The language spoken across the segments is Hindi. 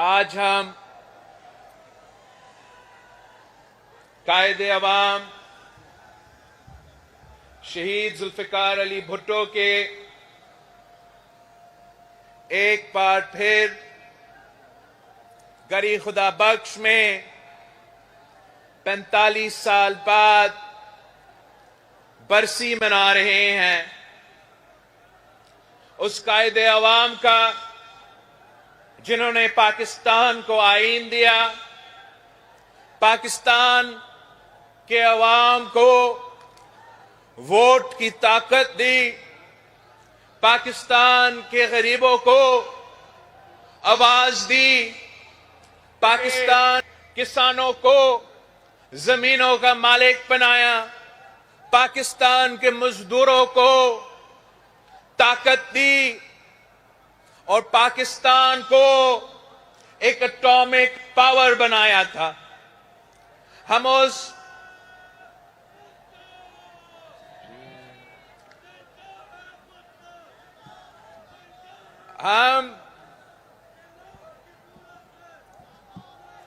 आज हम कायदे अवाम शहीद जुल्फिकार अली भुट्टो के एक बार फिर गरी खुदा बख्श में 45 साल बाद बरसी मना रहे हैं। उस कायदे अवाम का जिन्होंने पाकिस्तान को आईन दिया, पाकिस्तान के अवाम को वोट की ताकत दी, पाकिस्तान के गरीबों को आवाज दी, पाकिस्तान किसानों को जमीनों का मालिक बनाया, पाकिस्तान के मजदूरों को ताकत दी और पाकिस्तान को एक एटॉमिक पावर बनाया था। हम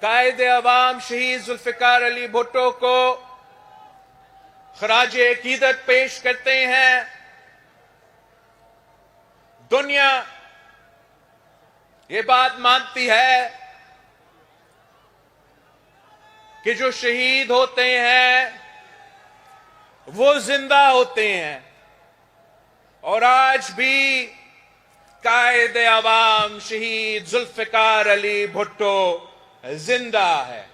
कायदे अवाम शहीद जुल्फिकार अली भुट्टो को खराजे अकीदत पेश करते हैं। दुनिया ये बात मानती है कि जो शहीद होते हैं वो जिंदा होते हैं और आज भी कायदे अवाम शहीद जुल्फिकार अली भुट्टो जिंदा है।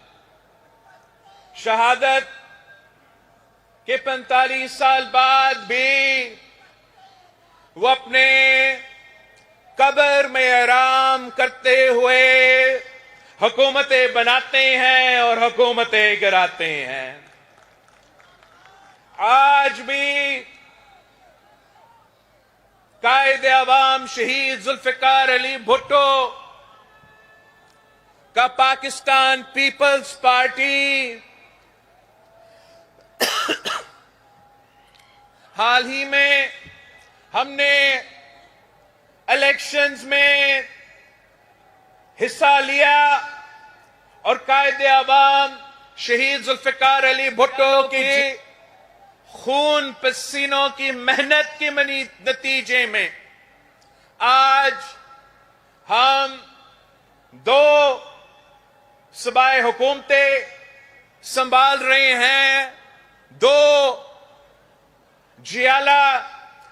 शहादत के 45 साल बाद भी वो अपने कब्र में आराम करते हुए हुकूमतें बनाते हैं और हुकूमतें गिराते हैं। आज भी कायदे अवाम शहीद जुल्फिकार अली भुट्टो का पाकिस्तान पीपल्स पार्टी हाल ही में हमने इलेक्शंस में हिस्सा लिया और कायदे अवाम शहीद जुल्फिकार अली भुट्टो की खून पसीनों की मेहनत के नतीजे में आज हम 2 सूबाई हुकूमतें संभाल रहे हैं। 2 जियाला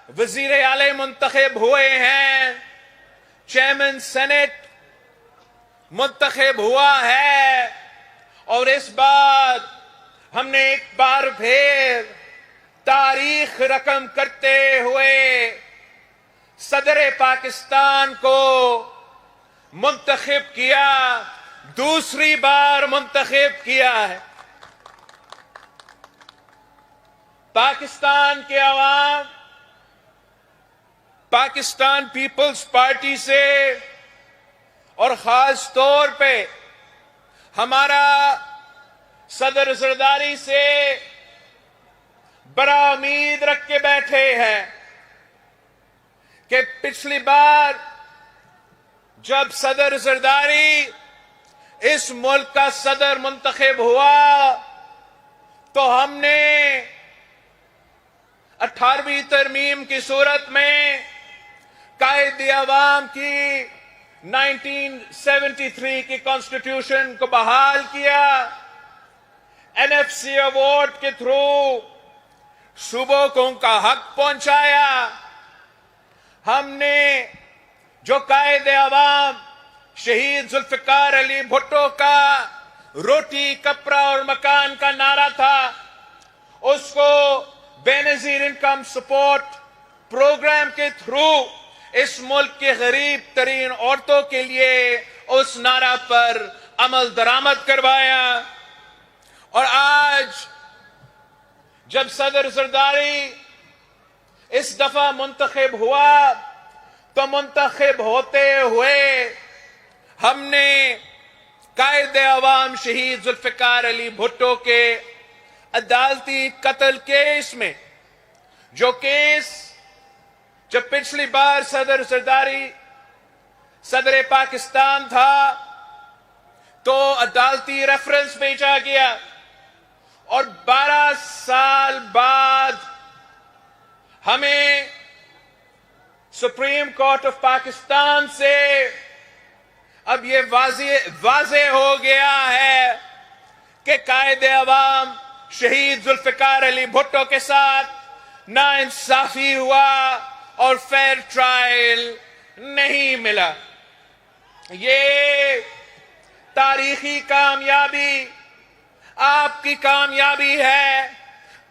वजीर आला मुंतखब हुए हैं, चेयरमैन सेनेट मुंतखब हुआ है और इस बार हमने एक बार फिर तारीख रकम करते हुए सदर पाकिस्तान को मुंतखब किया, दूसरी बार मुंतखब किया है। पाकिस्तान के अवाम पाकिस्तान पीपल्स पार्टी से और खास तौर पे हमारा सदर जरदारी से बड़ा उम्मीद रख के बैठे हैं कि पिछली बार जब सदर जरदारी इस मुल्क का सदर मुंतखब हुआ तो हमने 18वीं तरमीम की सूरत में कायदे अवाम की 1973 की कॉन्स्टिट्यूशन को बहाल किया। एनएफसी अवार्ड के थ्रू सूबों को उनका हक पहुंचाया। हमने जो कायदे अवाम शहीद जुल्फिकार अली भुट्टो का रोटी कपड़ा और मकान का नारा था, उसको बेनजीर इनकम सपोर्ट प्रोग्राम के थ्रू इस मुल्क के गरीब तरीन औरतों के लिए उस नारा पर अमल दरामद करवाया। और आज जब सदर जरदारी इस दफा मुंतखब हुआ तो मुंतखब होते हुए हमने कायदे अवाम शहीद जुल्फिकार अली भुट्टो के अदालती कत्ल केस में, जो केस जब पिछली बार सदर जरदारी सदर पाकिस्तान था तो अदालती रेफरेंस भेजा गया और 12 साल बाद हमें सुप्रीम कोर्ट ऑफ पाकिस्तान से अब ये वाजे हो गया है कि कायदे अवाम शहीद जुल्फिकार अली भुट्टो के साथ नाइंसाफी हुआ और फेयर ट्रायल नहीं मिला। ये तारीखी कामयाबी आपकी कामयाबी है,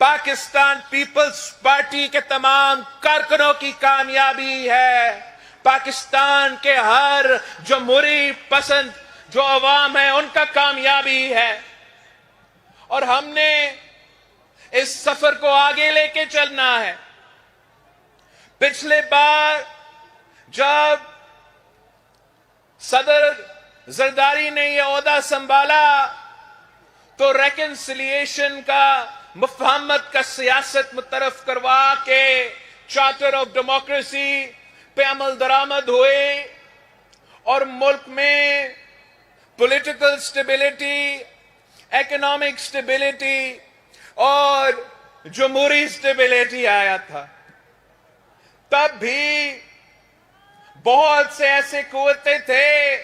पाकिस्तान पीपल्स पार्टी के तमाम कारकुनों की कामयाबी है, पाकिस्तान के हर जमहूरी पसंद जो अवाम है उनका कामयाबी है। और हमने इस सफर को आगे लेके चलना है। पिछले बार जब सदर जरदारी ने यह ओहदा संभाला तो रेकन्सिलिएशन का मुफाहमत का सियासत मुतरफ करवा के चार्टर ऑफ डेमोक्रेसी पे अमल दरामद हुए और मुल्क में पॉलिटिकल स्टेबिलिटी, इकोनॉमिक स्टेबिलिटी और जमहूरी स्टेबिलिटी आया था। तब भी बहुत से ऐसे कुव्वतें थे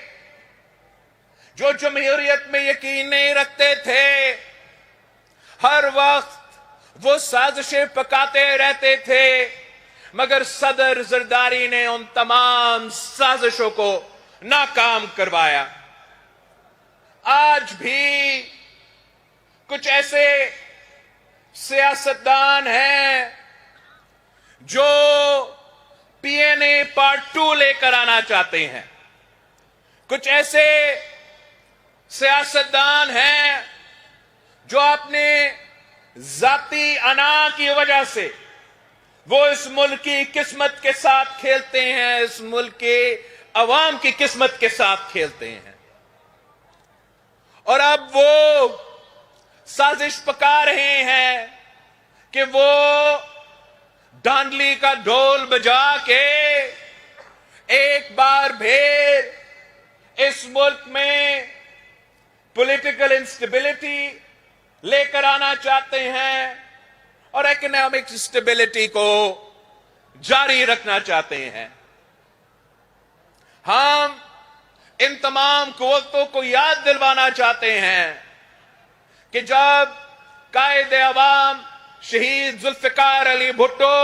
जो जमहूरियत में यकीन नहीं रखते थे, हर वक्त वो साजिशें पकाते रहते थे, मगर सदर जरदारी ने उन तमाम साजिशों को नाकाम करवाया। आज भी कुछ ऐसे सियासतदान हैं जो पीएनए पार्ट 2 लेकर आना चाहते हैं। कुछ ऐसे सियासतदान हैं जो अपने जाती अना की वजह से वो इस मुल्क की किस्मत के साथ खेलते हैं, इस मुल्क के अवाम की किस्मत के साथ खेलते हैं। और अब वो साजिश पका रहे हैं कि वो धांधली का ढोल बजा के एक बार फिर इस मुल्क में पॉलिटिकल इंस्टेबिलिटी लेकर आना चाहते हैं और इकोनॉमिक स्टेबिलिटी को जारी रखना चाहते हैं। हम इन तमाम कुव्वतों को याद दिलवाना चाहते हैं कि जब कायदे अवाम शहीद जुल्फिकार अली भुट्टो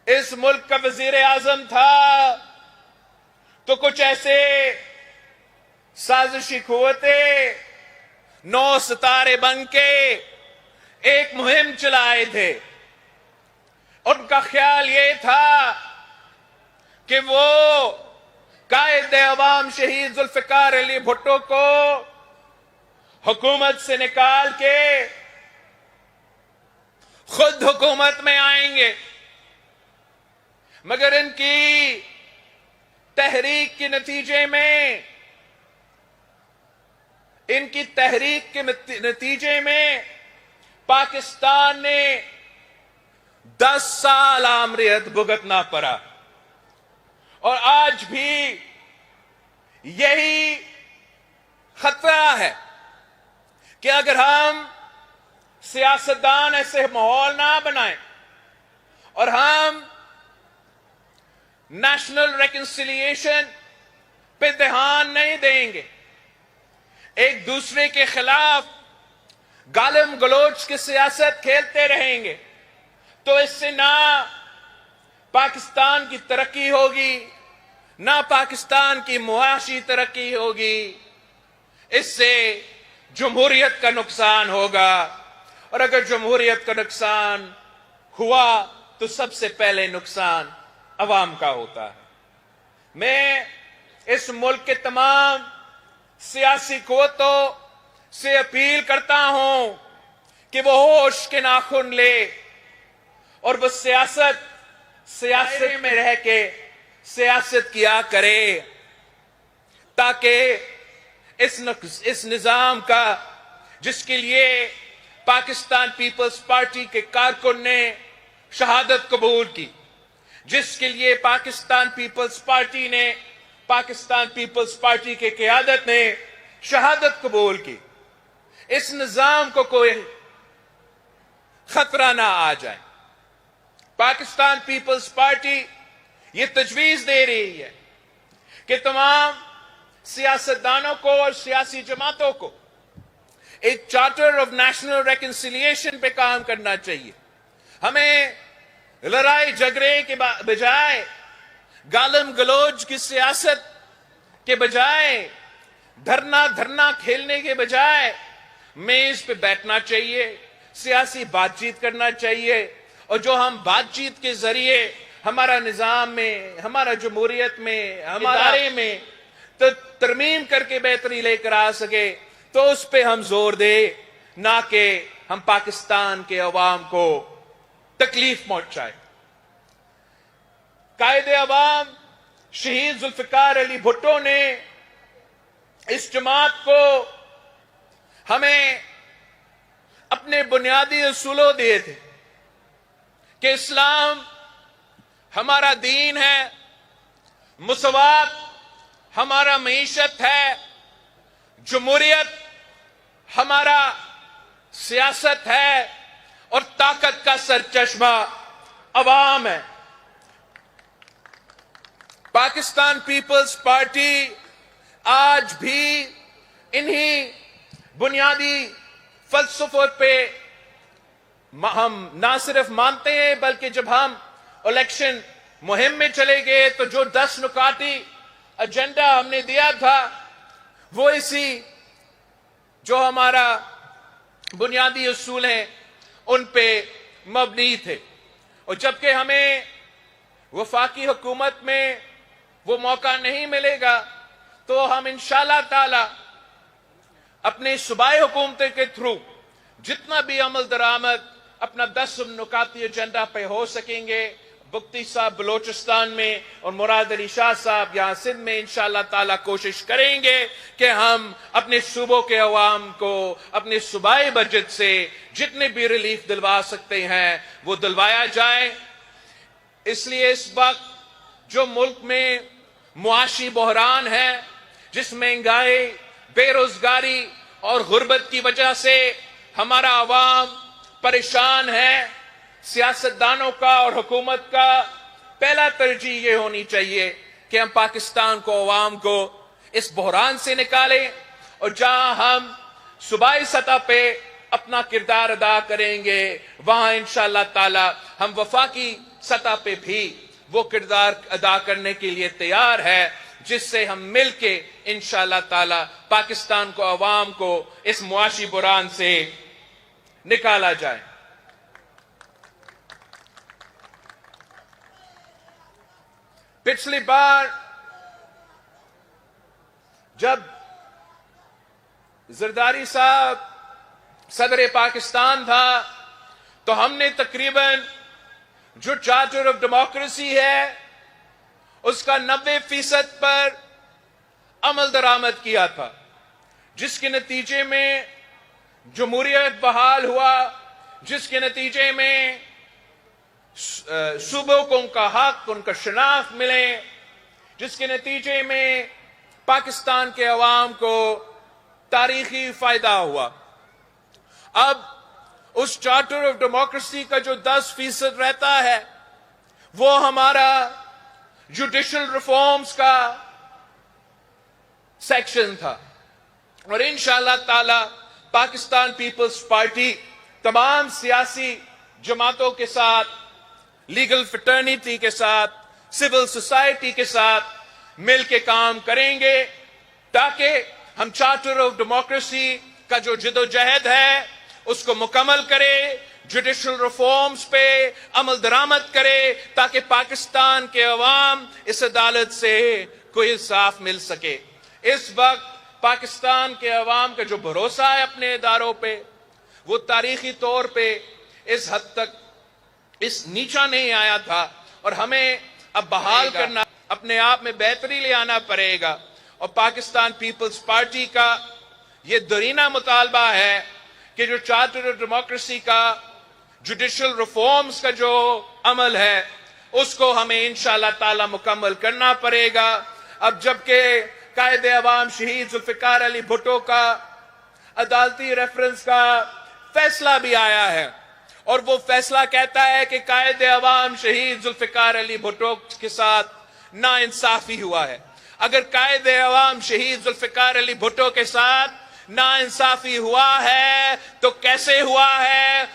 इस मुल्क का वजीर आजम था तो कुछ ऐसे साजिशी कुव्वतें 9 सितारे बन के एक मुहिम चलाए थे। उनका ख्याल ये था कि वो कायदे अवाम शहीद जुल्फिकार अली भुट्टो को हुकूमत से निकाल के खुद हुकूमत में आएंगे, मगर इनकी तहरीक के नतीजे में पाकिस्तान ने 10 साल आमरियत भुगतना पड़ा। और आज भी यही खतरा है कि अगर हम सियासतदान ऐसे माहौल ना बनाएं और हम नेशनल रेकन्सिलिएशन पे ध्यान नहीं देंगे, एक दूसरे के खिलाफ गालिम गलोच की सियासत खेलते रहेंगे, तो इससे ना पाकिस्तान की तरक्की होगी, ना पाकिस्तान की मुआशी तरक्की होगी, इससे जमहूरियत का नुकसान होगा। और अगर जमहूरियत का नुकसान हुआ तो सबसे पहले नुकसान अवाम का होता है। मैं इस मुल्क के तमाम सियासी कुव्वतों से अपील करता हूं कि वो होश के नाखून ले और वो सियासत में रह के सियासत किया करे, ताकि इस निजाम का, जिसके लिए पाकिस्तान पीपल्स पार्टी के कारकुन ने शहादत कबूल की, जिसके लिए पाकिस्तान पीपल्स पार्टी ने पाकिस्तान पीपल्स पार्टी के क़यादत ने शहादत कबूल की, इस निजाम को कोई खतरा ना आ जाए। पाकिस्तान पीपल्स पार्टी ये तजवीज दे रही है कि तमाम सियासतदानों को और सियासी जमातों को एक चार्टर ऑफ नेशनल रेकन्सिलिएशन पे काम करना चाहिए। हमें लड़ाई झगड़े के बजाय, गालम गलोच की सियासत के बजाय, धरना खेलने के बजाय मेज पे बैठना चाहिए, सियासी बातचीत करना चाहिए। और जो हम बातचीत के जरिए हमारा निजाम में, हमारा जमहूरियत में, हमारे में तो तरमीम करके बेहतरी लेकर आ सके, तो उस पे हम जोर दे, ना कि हम पाकिस्तान के अवाम को तकलीफ पहुंचाए। कायदे अवाम शहीद जुल्फिकार अली भुट्टो ने इस जमात को हमें अपने बुनियादी उसूलों दिए थे कि इस्लाम हमारा दीन है, मुसवात हमारा मईशत है, जमहूरियत हमारा सियासत है और ताकत का सरचश्मा अवाम है। पाकिस्तान पीपल्स पार्टी आज भी इन्हीं बुनियादी फलसफों पे हम ना सिर्फ मानते हैं, बल्कि जब हम इलेक्शन मुहिम में चले गए तो जो 10 नुकाती एजेंडा हमने दिया था वो इसी जो हमारा बुनियादी उसूल हैं उन पे मबनी थे। और जबकि हमें वफाकी हुकूमत में वो मौका नहीं मिलेगा, तो हम इंशाअल्लाह ताला अपने सूबाई हुकूमत के थ्रू जितना भी अमल दरामद अपना 10 नुकाती एजेंडा पे हो सकेंगे, बुख्ती साहब बलोचिस्तान में और मुराद अली शाह साहब यहां सिंध में इंशाअल्लाह ताला कोशिश करेंगे कि हम अपने सूबों के अवाम को अपने सूबाई बजट से जितने भी रिलीफ दिलवा सकते हैं वो दिलवाया जाए। इसलिए इस वक्त जो मुल्क में मुआशी बहरान है, जिस महंगाई, बेरोजगारी और गुर्बत की वजह से हमारा अवाम परेशान है, सियासतदानों का और हुकूमत का पहला तरजीह ये होनी चाहिए कि हम पाकिस्तान को, अवाम को इस बहरान से निकालें। और जहां हम सूबाई सतह पे अपना किरदार अदा करेंगे, वहां इंशाअल्लाह ताला हम वफाकी सतह पे भी वो किरदार अदा करने के लिए तैयार है, जिससे हम मिलके इंशाअल्लाह ताला पाकिस्तान को, अवाम को इस मुआशी बहरान से निकाला जाए। पिछली बार जब जरदारी साहब सदर पाकिस्तान था तो हमने तकरीबन जो चार्टर ऑफ डेमोक्रेसी है उसका 90% पर अमल दरामद किया था, जिसके नतीजे में जमहूरियत बहाल हुआ, जिसके नतीजे में सूबों को उनका हक, उनका शनाख्त मिले, जिसके नतीजे में पाकिस्तान के अवाम को तारीखी फायदा हुआ। अब उस चार्टर ऑफ डेमोक्रेसी का जो 10% रहता है वो हमारा जुडिशल रिफॉर्म्स का सेक्शन था। और इंशाअल्लाह ताला पाकिस्तान पीपल्स पार्टी तमाम सियासी जमातों के साथ, लीगल फ्रेटर्निटी के साथ, सिविल सोसाइटी के साथ मिलकर काम करेंगे ताकि हम चार्टर ऑफ डेमोक्रेसी का जो जिदोजहद है उसको मुकम्मल करें, जुडिशल रिफॉर्म्स पे अमल दरामद करे, ताकि पाकिस्तान के अवाम इस अदालत से कोई इंसाफ मिल सके। इस वक्त पाकिस्तान के अवाम का जो भरोसा है अपने इदारों पे, वो तारीखी तौर पे इस हद तक इस नीचा नहीं आया था, और हमें अब बहाल करना, अपने आप में बेहतरी ले आना पड़ेगा। और पाकिस्तान पीपल्स पार्टी का ये दरीना मुतालबा है कि जो चार्टर ऑफ डेमोक्रेसी का जुडिशल रिफॉर्म्स का जो अमल है उसको हमें इंशाअल्लाह ताला मुकम्मल करना पड़ेगा। अब जबकि कायदे अवाम शहीद जुल्फिकार अली भुट्टो का अदालती रेफरेंस का फैसला भी आया है और वो फैसला कहता है कि कायदे अवाम शहीद जुल्फिकार अली भुट्टो के साथ नाइंसाफी हुआ है। अगर कायदे अवाम शहीद जुल्फिकार अली भुट्टो के साथ नाइंसाफी हुआ है तो कैसे हुआ है?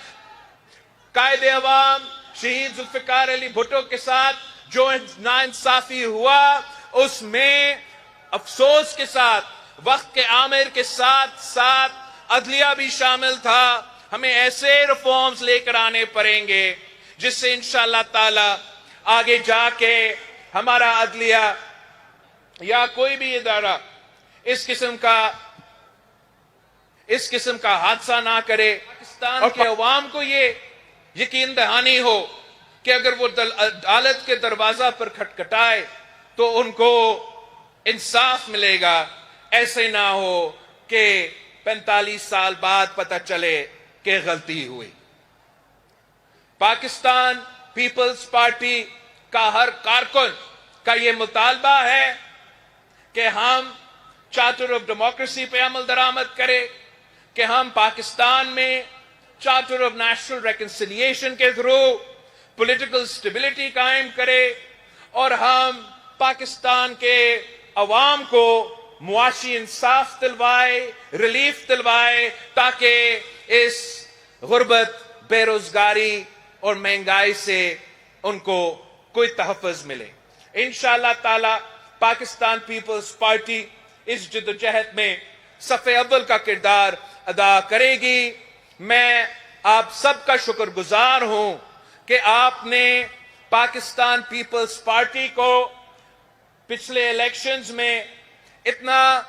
कायदे अवाम शहीद जुल्फिकार अली भुट्टो के साथ जो नाइंसाफी हुआ उसमें अफसोस के साथ वक्त के आमिर के साथ साथ अदलिया भी शामिल था। हमें ऐसे रिफॉर्म्स लेकर आने पड़ेंगे जिससे इंशाअल्लाह ताला आगे जाके हमारा अदलिया या कोई भी इदारा इस किस्म का हादसा ना करे। पाकिस्तान के अवाम को ये यकीन दहानी हो कि अगर वो अदालत के दरवाजा पर खटखटाए तो उनको इंसाफ मिलेगा। ऐसे ना हो कि 45 साल बाद पता चले कि गलती हुई। पाकिस्तान पीपल्स पार्टी का हर कारकुन का यह मुतालबा है कि हम चार्टर ऑफ डेमोक्रेसी पे अमल दरामद करें, कि हम पाकिस्तान में चार्टर ऑफ नेशनल रिकंसिलिएशन के थ्रू पॉलिटिकल स्टेबिलिटी कायम करें और हम पाकिस्तान के अवाम को मुआशी इंसाफ दिलवाए, रिलीफ दिलवाए, ताकि इस गुर्बत, बेरोजगारी और महंगाई से उनको कोई तहफ़्फ़ुज़ मिले। इंशाअल्लाह ताला पाकिस्तान पीपल्स पार्टी इस जद्दोजहद में सफ़े अव्वल का किरदार अदा करेगी। मैं आप सबका शुक्रगुजार हूं कि आपने पाकिस्तान पीपल्स पार्टी को पिछले इलेक्शंस में इतना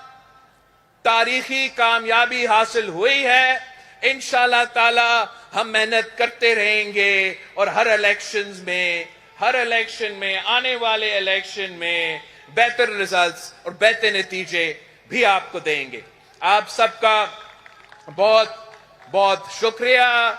तारीखी कामयाबी हासिल हुई है। इंशाअल्लाह ताला हम मेहनत करते रहेंगे और हर इलेक्शन में आने वाले इलेक्शन में बेहतर रिजल्ट्स और बेहतर नतीजे भी आपको देंगे। आप सबका बहुत बहुत शुक्रिया।